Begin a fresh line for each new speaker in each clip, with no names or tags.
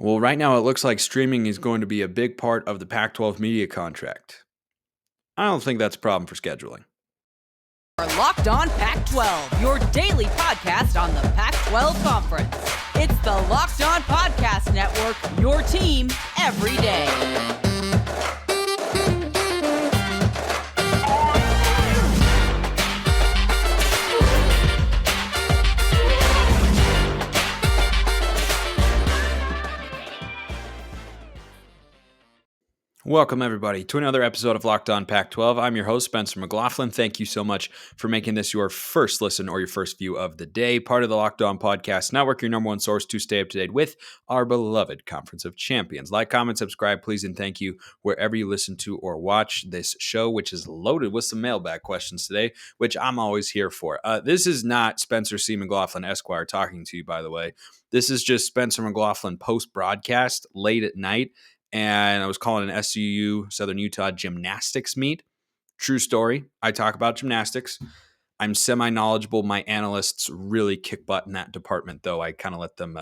Well, right now it looks like streaming is going to be a big part of the Pac-12 media contract. I don't think that's a problem for scheduling.
Locked On Pac-12, your daily podcast on the Pac-12 Conference. It's the Locked On Podcast Network, your team every day.
Welcome, everybody, to another episode of Locked On Pac-12. I'm your host, Spencer McLaughlin. Thank you so much for making this your first listen or your first view of the day. Part of the Locked On Podcast Network, your number one source to stay up to date with our beloved Conference of Champions. Like, comment, subscribe, please, and thank you wherever you listen to or watch this show, which is loaded with some mailbag questions today, which I'm always here for. This is not Spencer C. McLaughlin, Esquire, talking to you, by the way. This is just Spencer McLaughlin post-broadcast late at night. And I was calling an SUU, Southern Utah gymnastics meet. True story. I talk about gymnastics. I'm semi-knowledgeable. My analysts really kick butt in that department, though. I kind of let them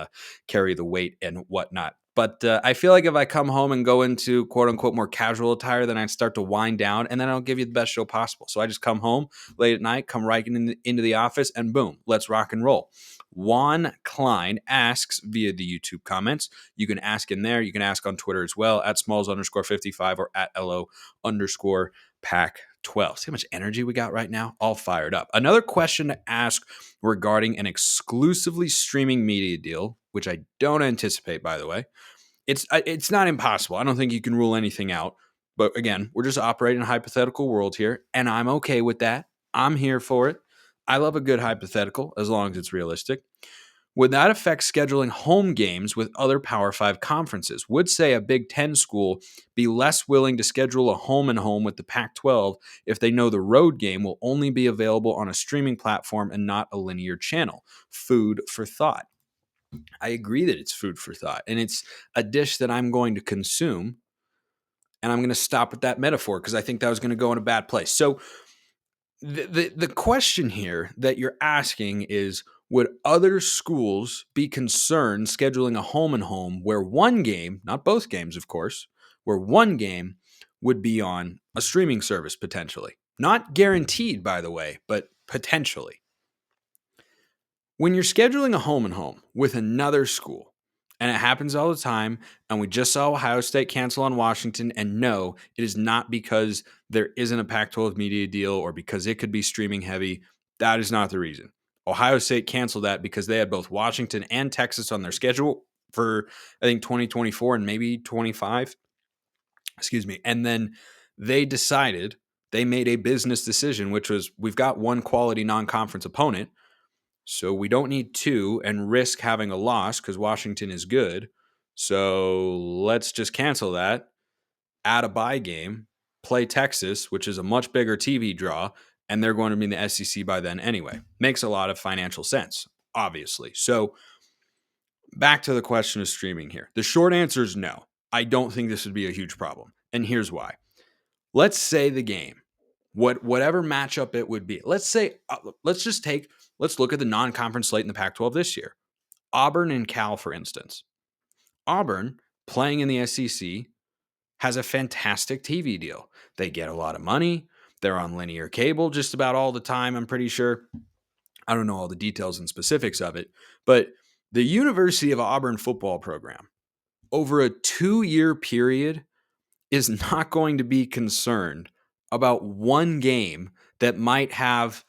carry the weight and whatnot. But I feel like if I come home and go into quote-unquote more casual attire, then I start to wind down, and then I'll give you the best show possible. So I just come home late at night, come right into the office, and boom, let's rock and roll. Juan Klein asks via the YouTube comments. You can ask in there. You can ask on Twitter as well, at smalls_55 or at LO_Pac-12. See how much energy we got right now? All fired up. Another question to ask regarding an exclusively streaming media deal, which I don't anticipate, by the way. It's not impossible. I don't think you can rule anything out. But again, we're just operating in a hypothetical world here, and I'm okay with that. I'm here for it. I love a good hypothetical as long as it's realistic. Would that affect scheduling home games with other Power 5 conferences? Would, say, a Big Ten school be less willing to schedule a home-and-home with the Pac-12 if they know the road game will only be available on a streaming platform and not a linear channel? Food for thought. I agree that it's food for thought, and it's a dish that I'm going to consume, and I'm going to stop with that metaphor because I think that was going to go in a bad place. So the question here that you're asking is, would other schools be concerned scheduling a home-and-home where one game, not both games, of course, where one game would be on a streaming service potentially? Not guaranteed, by the way, but potentially. When you're scheduling a home-and-home with another school, and it happens all the time, and we just saw Ohio State cancel on Washington, and no, it is not because there isn't a Pac-12 media deal or because it could be streaming heavy. That is not the reason. Ohio State canceled that because they had both Washington and Texas on their schedule for, I think, 2024 and maybe 25. Excuse me. And then they made a business decision, which was, we've got one quality non-conference opponent, so we don't need two and risk having a loss because Washington is good. So let's just cancel that, add a bye game, play Texas, which is a much bigger TV draw, and they're going to be in the SEC by then anyway. Makes a lot of financial sense, obviously. So back to the question of streaming here. The short answer is no. I don't think this would be a huge problem. And here's why. Let's say the game, whatever matchup it would be. Let's look at the non-conference slate in the Pac-12 this year. Auburn and Cal, for instance. Auburn, playing in the SEC, has a fantastic TV deal. They get a lot of money. They're on linear cable just about all the time, I'm pretty sure. I don't know all the details and specifics of it, but the University of Auburn football program, over a 2-year period, is not going to be concerned about one game that might have,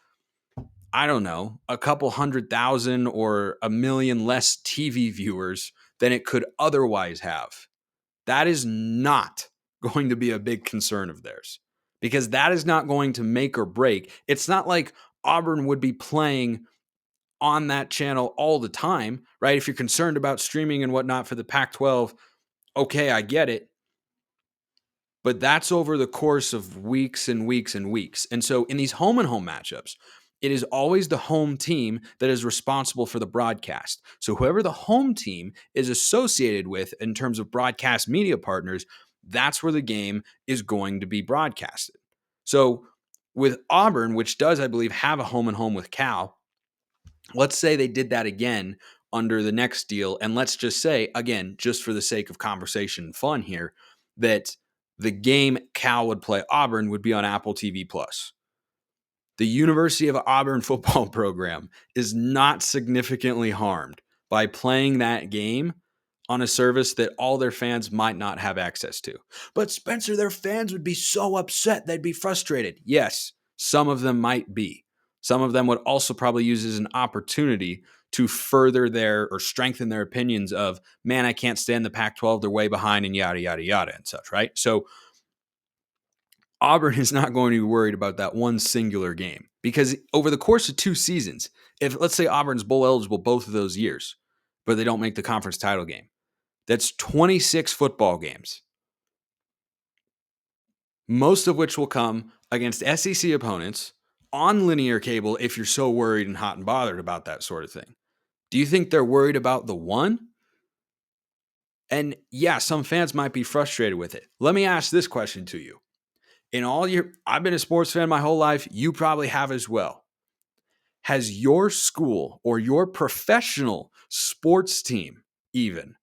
I don't know, a couple 100,000 or 1 million less TV viewers than it could otherwise have. That is not going to be a big concern of theirs because that is not going to make or break. It's not like Auburn would be playing on that channel all the time, right? If you're concerned about streaming and whatnot for the Pac-12, okay, I get it. But that's over the course of weeks and weeks and weeks. And so in these home and home matchups, it is always the home team that is responsible for the broadcast. So whoever the home team is associated with in terms of broadcast media partners, that's where the game is going to be broadcasted. So with Auburn, which does, I believe, have a home and home with Cal, let's say they did that again under the next deal. And let's just say, again, just for the sake of conversation and fun here, that the game Cal would play Auburn would be on Apple TV Plus. The University of Auburn football program is not significantly harmed by playing that game on a service that all their fans might not have access to. But Spencer, their fans would be so upset, they'd be frustrated. Yes, some of them might be. Some of them would also probably use it as an opportunity to further their or strengthen their opinions of, man, I can't stand the Pac-12, they're way behind and yada, yada, yada and such, right? So Auburn is not going to be worried about that one singular game because over the course of 2 seasons, if let's say Auburn's bowl eligible both of those years, but they don't make the conference title game, that's 26 football games, most of which will come against SEC opponents on linear cable if you're so worried and hot and bothered about that sort of thing. Do you think they're worried about the one? And yeah, some fans might be frustrated with it. Let me ask this question to you. I've been a sports fan my whole life. You probably have as well. Has your school or your professional sports team even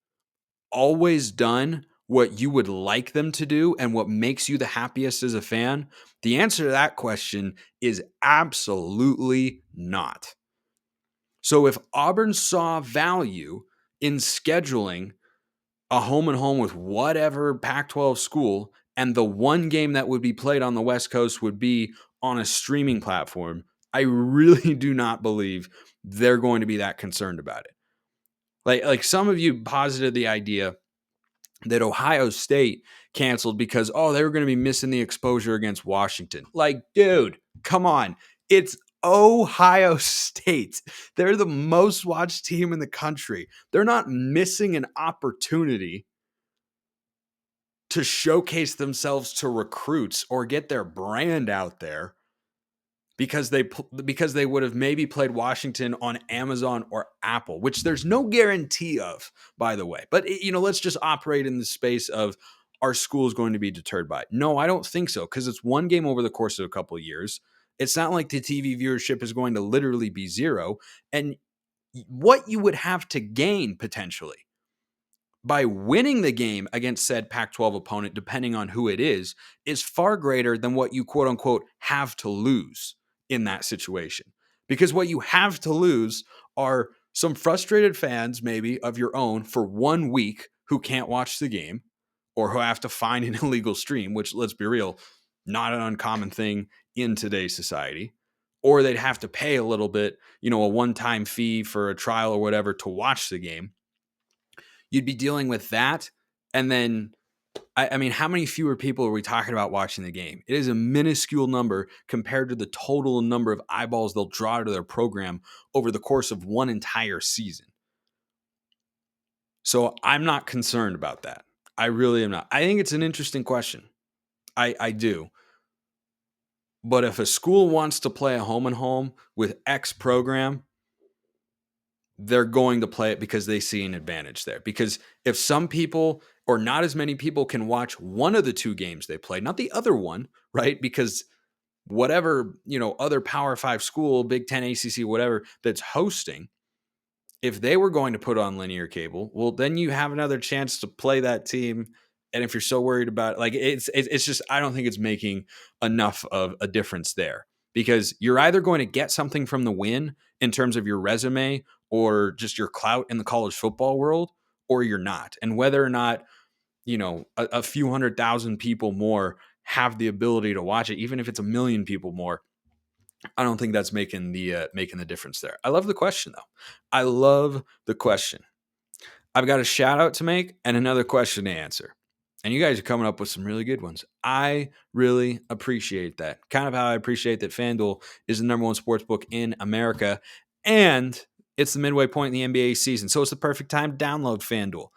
always done what you would like them to do and what makes you the happiest as a fan? The answer to that question is absolutely not. So if Auburn saw value in scheduling a home and home with whatever Pac-12 school, and the one game that would be played on the West Coast would be on a streaming platform, I really do not believe they're going to be that concerned about it. Like some of you posited the idea that Ohio State canceled because, they were going to be missing the exposure against Washington. Like, dude, come on. It's Ohio State. They're the most watched team in the country. They're not missing an opportunity to showcase themselves to recruits or get their brand out there because they would have maybe played Washington on Amazon or Apple, which there's no guarantee of, by the way. But let's just operate in the space of our school is going to be deterred by it. No, I don't think so, because it's one game over the course of a couple of years. It's not like the TV viewership is going to literally be zero. And what you would have to gain potentially by winning the game against said Pac-12 opponent, depending on who it is far greater than what you quote unquote have to lose in that situation. Because what you have to lose are some frustrated fans, maybe of your own, for 1 week who can't watch the game or who have to find an illegal stream, which, let's be real, not an uncommon thing in today's society. Or they'd have to pay a little bit, a one-time fee for a trial or whatever to watch the game. You'd be dealing with that. And then, I mean, how many fewer people are we talking about watching the game? It is a minuscule number compared to the total number of eyeballs they'll draw to their program over the course of one entire season. So I'm not concerned about that. I really am not. I think it's an interesting question. I do. But if a school wants to play a home and home with X program, they're going to play it because they see an advantage there. Because if some people or not as many people can watch one of the 2 games they play, not the other one, right? Because whatever, other Power 5 school, Big 10, ACC, whatever, that's hosting, if they were going to put on linear cable, well, then you have another chance to play that team. And if you're so worried about it, it's just, I don't think it's making enough of a difference there. Because you're either going to get something from the win in terms of your resume or just your clout in the college football world, or you're not. And whether or not, a few 100,000 people more have the ability to watch it, even if it's 1 million people more, I don't think that's making the difference there. I love the question, though. I love the question. I've got a shout out to make and another question to answer. And you guys are coming up with some really good ones. I really appreciate that. Kind of how I appreciate that FanDuel is the number 1 sports book in America. And it's the midway point in the NBA season. So it's the perfect time to download FanDuel.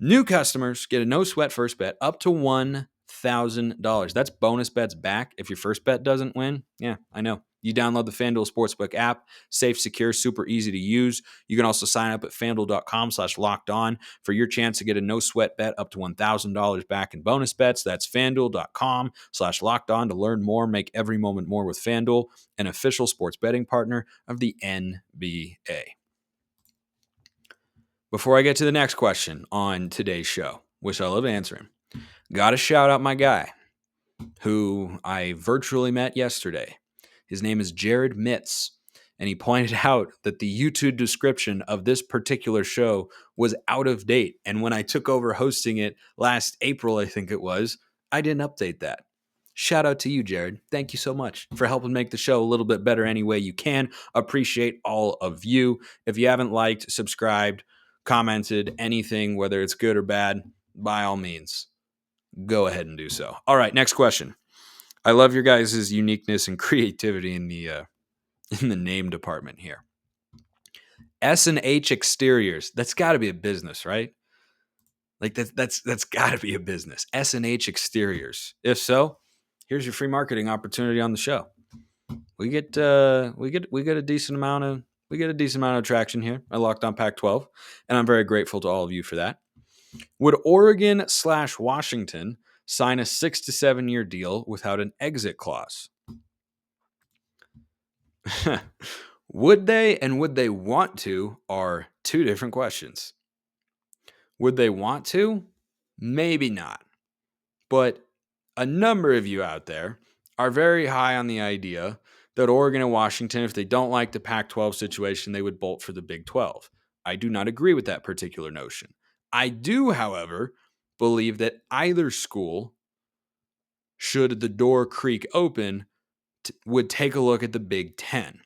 New customers get a no-sweat first bet up to $1,000. That's bonus bets back if your first bet doesn't win. Yeah, I know. You download the FanDuel Sportsbook app. Safe, secure, super easy to use. You can also sign up at FanDuel.com/lockedon for your chance to get a no-sweat bet up to $1,000 back in bonus bets. That's FanDuel.com/lockedon to learn more. Make every moment more with FanDuel, an official sports betting partner of the NBA. Before I get to the next question on today's show, which I love answering, got to shout out my guy who I virtually met yesterday. His name is Jared Mitz, and he pointed out that the YouTube description of this particular show was out of date. And when I took over hosting it last April, I think it was, I didn't update that. Shout out to you, Jared. Thank you so much for helping make the show a little bit better any way you can. Appreciate all of you. If you haven't liked, subscribed, commented anything, whether it's good or bad, by all means, go ahead and do so. All right, next question. I love your guys' uniqueness and creativity in the name department here. S&H Exteriors. That's got to be a business, right? Like that's got to be a business. S&H Exteriors. If so, here's your free marketing opportunity on the show. We get a decent amount of traction here at Locked On Pac-12, and I'm very grateful to all of you for that. Would Oregon/Washington sign a 6 to 7 year deal without an exit clause? Would they and would they want to are two different questions. Would they want to? Maybe not. But a number of you out there are very high on the idea that Oregon and Washington, if they don't like the Pac-12 situation, they would bolt for the Big 12. I do not agree with that particular notion. I do, however, believe that either school, should the door creak open, would take a look at the Big 10.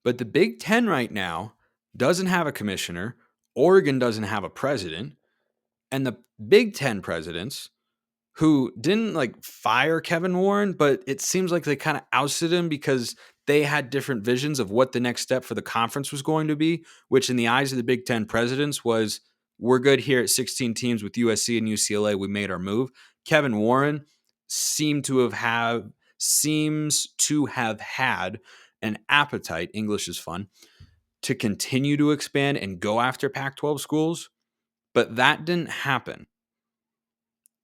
But the Big 10 right now doesn't have a commissioner. Oregon doesn't have a president. And the Big 10 presidents, who didn't fire Kevin Warren, but it seems like they kind of ousted him because they had different visions of what the next step for the conference was going to be, which in the eyes of the Big 10 presidents was, we're good here at 16 teams with USC and UCLA. We made our move. Kevin Warren seems to have had an appetite, English is fun, to continue to expand and go after Pac-12 schools, but that didn't happen.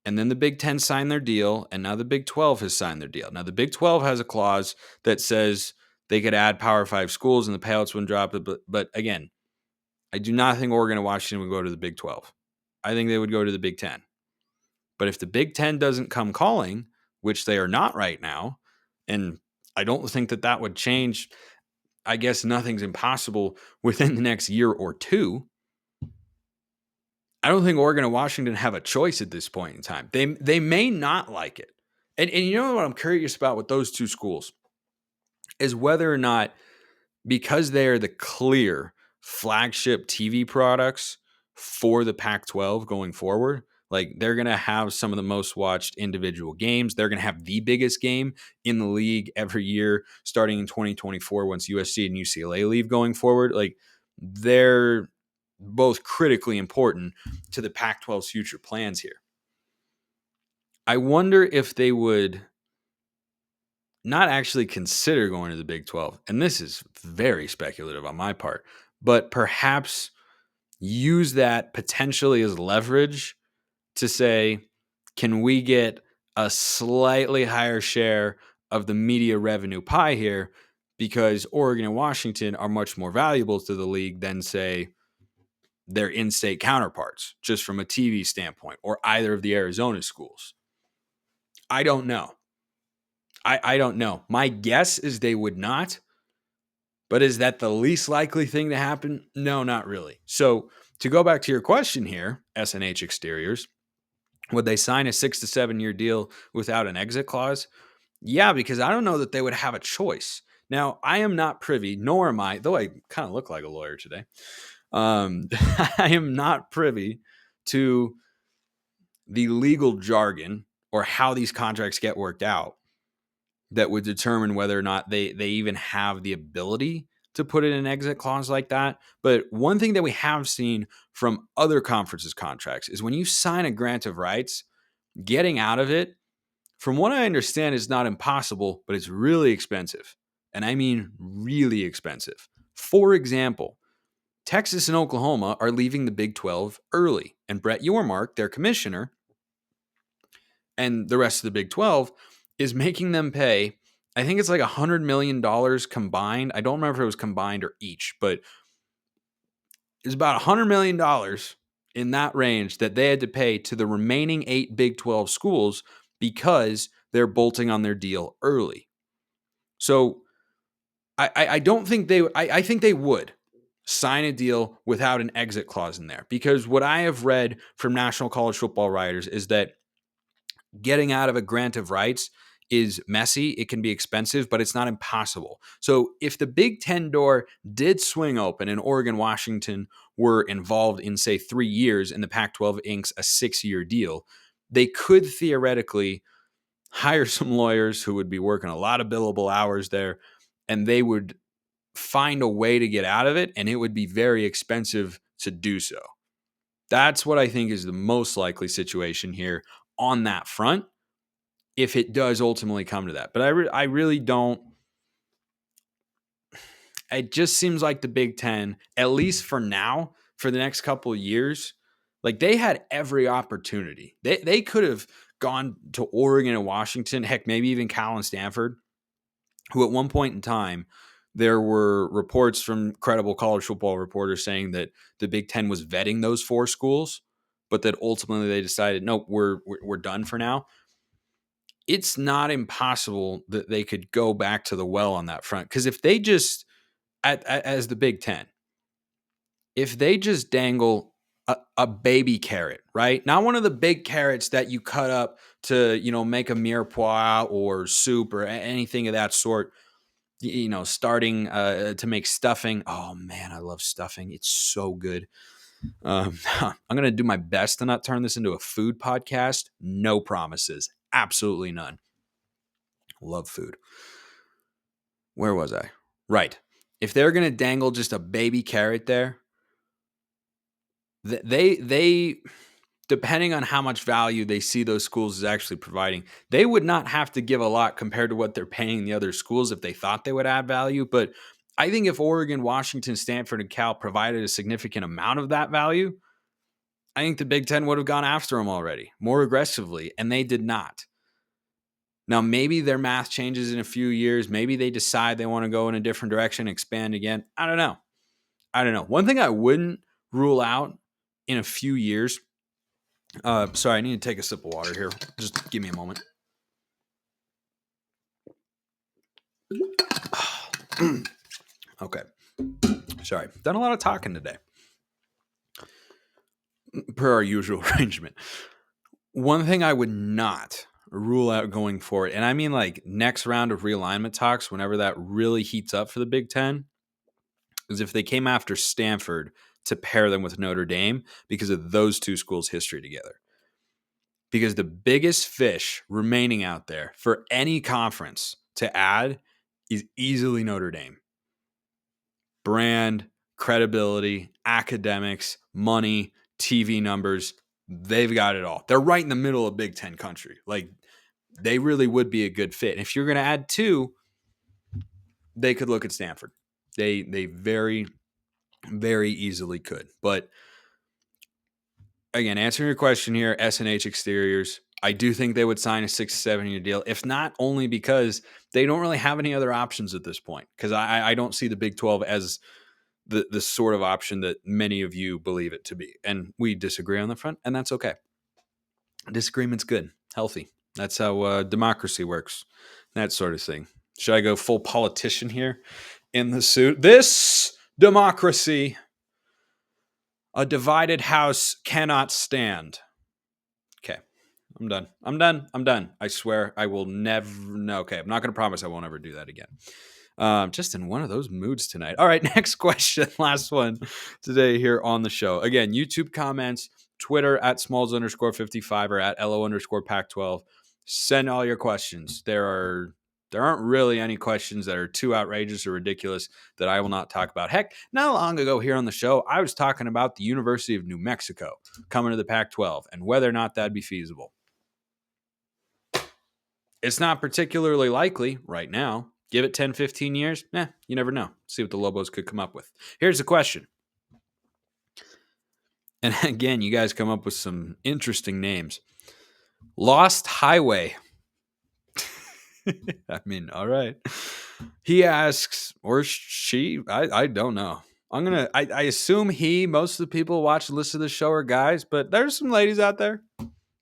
And then the Big 10 signed their deal, and now the Big 12 has signed their deal. Now, the Big 12 has a clause that says they could add Power 5 schools and the payouts wouldn't drop. But again, I do not think Oregon and Washington would go to the Big 12. I think they would go to the Big 10. But if the Big 10 doesn't come calling, which they are not right now, and I don't think that would change, I guess nothing's impossible within the next year or two. I don't think Oregon and Washington have a choice at this point in time. They may not like it. And you know what I'm curious about with those two schools is whether or not, because they are the clear flagship TV products for the Pac-12 going forward, like they're going to have some of the most watched individual games. They're going to have the biggest game in the league every year starting in 2024 once USC and UCLA leave going forward. Like they're both critically important to the Pac-12's future plans here. I wonder if they would not actually consider going to the Big 12, and this is very speculative on my part, but perhaps use that potentially as leverage to say, can we get a slightly higher share of the media revenue pie here, because Oregon and Washington are much more valuable to the league than, say, their in-state counterparts, just from a TV standpoint, or either of the Arizona schools. I don't know. I don't know. My guess is they would not, but is that the least likely thing to happen? No, not really. So to go back to your question here, S&H Exteriors, would they sign a 6 to 7 year deal without an exit clause? Yeah, because I don't know that they would have a choice. Now, I am not privy, nor am I, though I kind of look like a lawyer today. I am not privy to the legal jargon or how these contracts get worked out that would determine whether or not they even have the ability to put in an exit clause like that. But one thing that we have seen from other conferences' contracts is when you sign a grant of rights, getting out of it, from what I understand, is not impossible, but it's really expensive. And I mean really expensive. For example, Texas and Oklahoma are leaving the Big 12 early, and Brett Yormark, their commissioner, and the rest of the Big 12 is making them pay, I think it's like $100 million combined. I don't remember if it was combined or each, but is about $100 million in that range that they had to pay to the remaining 8 Big 12 schools because they're bolting on their deal early. So I don't think I think they would sign a deal without an exit clause in there, because what I have read from national college football writers is that getting out of a grant of rights is messy. It can be expensive, but it's not impossible. So if the Big Ten door did swing open and Oregon, Washington were involved in, say, 3 years and the Pac-12 inks a 6-year deal, they could theoretically hire some lawyers who would be working a lot of billable hours there, and they would find a way to get out of it, and it would be very expensive to do so. That's what I think is the most likely situation here on that front, if it does ultimately come to that. But I really don't. It just seems like the Big Ten, at least for now, for the next couple of years, like they had every opportunity. They could have gone to Oregon and Washington, heck, maybe even Cal and Stanford, who at one point in time, there were reports from credible college football reporters saying that the Big Ten was vetting those 4 schools, but that ultimately they decided, no, we're done for now. It's not impossible that they could go back to the well on that front. Because if they just, as the Big Ten, if they just dangle a baby carrot, right? Not one of the big carrots that you cut up to, make a mirepoix or soup or anything of that sort, starting to make stuffing. Oh man, I love stuffing. It's so good. I'm going to do my best to not turn this into a food podcast. No promises. Absolutely none. Love food. Where was I? Right. If they're going to dangle just a baby carrot there, they depending on how much value they see those schools as actually providing, they would not have to give a lot compared to what they're paying the other schools if they thought they would add value. But I think if Oregon, Washington, Stanford, and Cal provided a significant amount of that value, I think the Big Ten would have gone after them already more aggressively, and they did not. Now, maybe their math changes in a few years. Maybe they decide they want to go in a different direction, expand again. I don't know. One thing I wouldn't rule out in a few years. Sorry, I need to take a sip of water here. Just give me a moment. Okay. Sorry. Done a lot of talking today, per our usual arrangement. One thing I would not rule out going forward, and I mean like next round of realignment talks, whenever that really heats up for the Big Ten, is if they came after Stanford to pair them with Notre Dame because of those 2 schools' history together. Because the biggest fish remaining out there for any conference to add is easily Notre Dame. Brand, credibility, academics, money, TV numbers, they've got it all. They're right in the middle of Big Ten country. Like, they really would be a good fit. And if you're going to add 2, they could look at Stanford. They very, very easily could. But again, answering your question here, S&H Exteriors, I do think they would sign a 6-7 year deal, if not only because they don't really have any other options at this point. Because I don't see the Big 12 as the sort of option that many of you believe it to be. And we disagree on the front, and that's okay. Disagreement's good, healthy. That's how democracy works, that sort of thing. Should I go full politician here in the suit? This democracy, a divided house cannot stand. Okay, I'm done. I swear I will never. No, okay, I'm not going to promise I won't ever do that again. Just in one of those moods tonight. All right, next question. Last one today here on the show. Again, YouTube comments, Twitter at smalls_55 or at LO_Pac-12. Send all your questions. There aren't really any questions that are too outrageous or ridiculous that I will not talk about. Heck, not long ago here on the show, I was talking about the University of New Mexico coming to the Pac-12 and whether or not that'd be feasible. It's not particularly likely right now. Give it 10, 15 years. You never know. See what the Lobos could come up with. Here's the question. And again, you guys come up with some interesting names. Lost Highway. I mean, all right. He asks, or she, I don't know. I assume most of the people who watch and listen to the show are guys, but there's some ladies out there.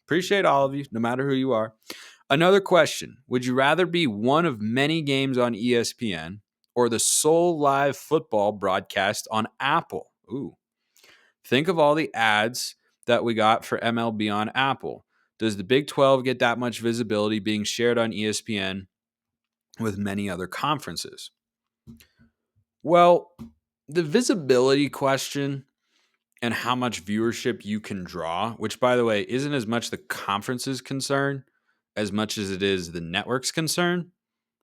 Appreciate all of you, no matter who you are. Another question. Would you rather be one of many games on ESPN or the sole live football broadcast on Apple? Ooh. Think of all the ads that we got for MLB on Apple. Does the Big 12 get that much visibility being shared on ESPN with many other conferences? Well, the visibility question and how much viewership you can draw, which, by the way, isn't as much the conference's concern as much as it is the network's concern.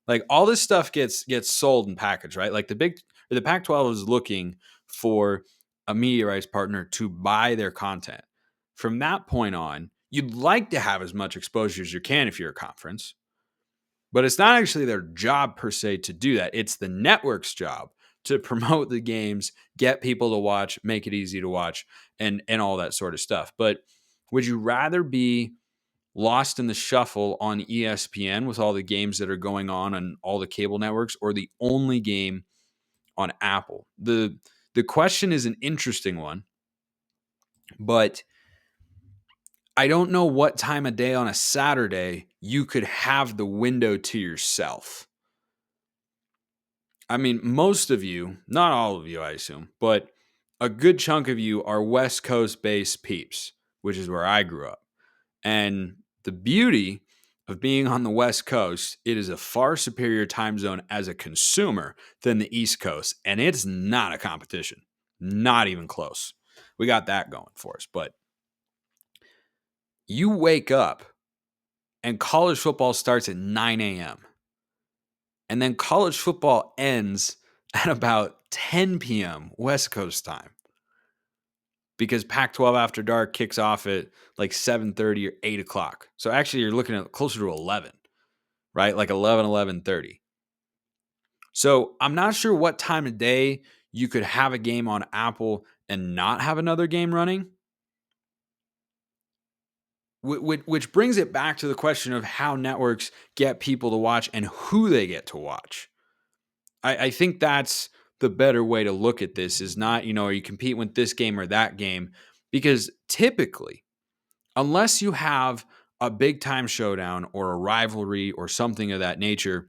Like, all this stuff gets sold and packaged, right? Like the Pac-12 is looking for a media rights partner to buy their content. From that point on, you'd like to have as much exposure as you can if you're a conference, but it's not actually their job per se to do that. It's the network's job to promote the games, get people to watch, make it easy to watch, and all that sort of stuff. But would you rather be lost in the shuffle on ESPN with all the games that are going on all the cable networks, or the only game on Apple? The question is an interesting one, but I don't know what time of day on a Saturday you could have the window to yourself. I mean, most of you, not all of you, I assume, but a good chunk of you are West Coast based peeps, which is where I grew up. And the beauty of being on the West Coast, it is a far superior time zone as a consumer than the East Coast. And it's not a competition, not even close. We got that going for us. But you wake up and college football starts at 9 a.m. And then college football ends at about 10 p.m. West Coast time, because Pac-12 After Dark kicks off at like 7:30 or 8 o'clock. So actually you're looking at closer to 11, right? Like 11:30. So I'm not sure what time of day you could have a game on Apple and not have another game running. Which brings it back to the question of how networks get people to watch and who they get to watch. I think that's the better way to look at this, is not, are you competing with this game or that game? Because typically, unless you have a big time showdown or a rivalry or something of that nature,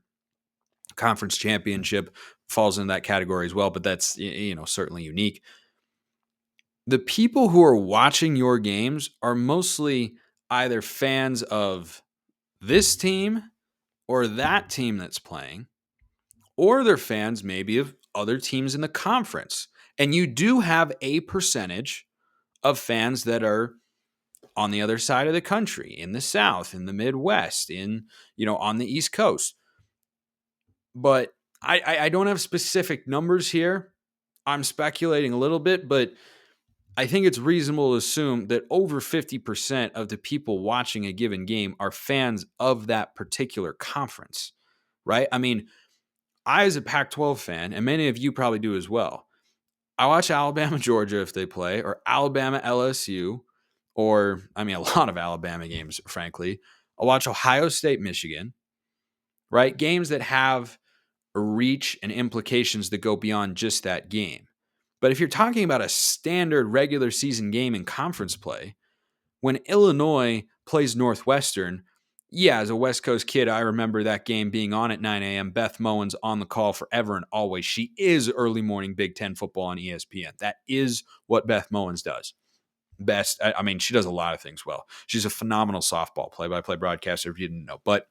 conference championship falls in that category as well, but that's, certainly unique. The people who are watching your games are mostly either fans of this team or that team that's playing, or they're fans maybe of other teams in the conference. And you do have a percentage of fans that are on the other side of the country, in the South, in the Midwest, on the East Coast. But I don't have specific numbers here. I'm speculating a little bit, but I think it's reasonable to assume that over 50% of the people watching a given game are fans of that particular conference, right? I mean, I, as a Pac-12 fan, and many of you probably do as well, I watch Alabama, Georgia if they play, or Alabama, LSU, or, a lot of Alabama games, frankly. I'll watch Ohio State, Michigan, right? Games that have a reach and implications that go beyond just that game. But if you're talking about a standard regular season game in conference play, when Illinois plays Northwestern, yeah, as a West Coast kid, I remember that game being on at 9 a.m. Beth Moen's on the call forever and always. She is early morning Big Ten football on ESPN. That is what Beth Moen's does best. She does a lot of things well. She's a phenomenal softball play-by-play broadcaster, if you didn't know. But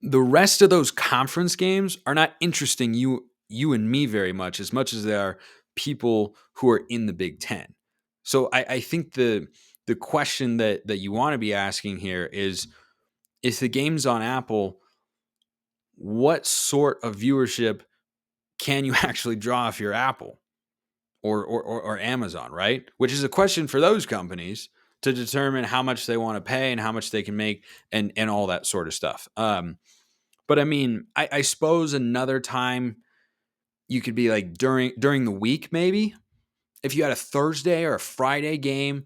the rest of those conference games are not interesting you and me very much as they are people who are in the Big Ten. So I think the question that you want to be asking here is, if the game's on Apple, what sort of viewership can you actually draw if you're Apple or Amazon, right? Which is a question for those companies to determine how much they want to pay and how much they can make and all that sort of stuff. But I suppose another time you could be like during the week, maybe if you had a Thursday or a Friday game,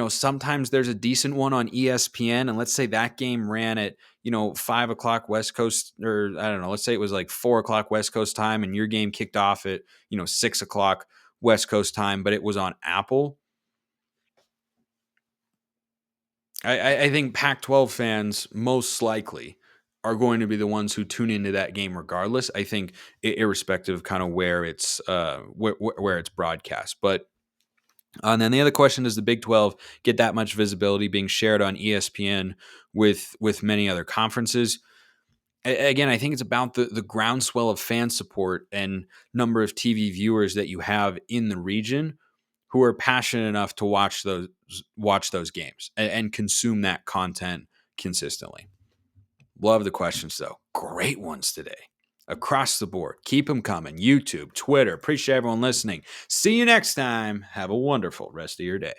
sometimes there's a decent one on ESPN, and let's say that game ran at 5 o'clock West Coast, or I don't know, let's say it was like 4 o'clock West Coast time and your game kicked off at, 6 o'clock West Coast time, but it was on Apple. I think Pac-12 fans most likely are going to be the ones who tune into that game regardless. I think irrespective of kind of where it's where it's broadcast. But and then the other question, does the Big 12 get that much visibility being shared on ESPN with many other conferences? Again, I think it's about the groundswell of fan support and number of TV viewers that you have in the region who are passionate enough to watch those games and consume that content consistently. Love the questions, though. Great ones today. Across the board. Keep them coming. YouTube, Twitter. Appreciate everyone listening. See you next time. Have a wonderful rest of your day.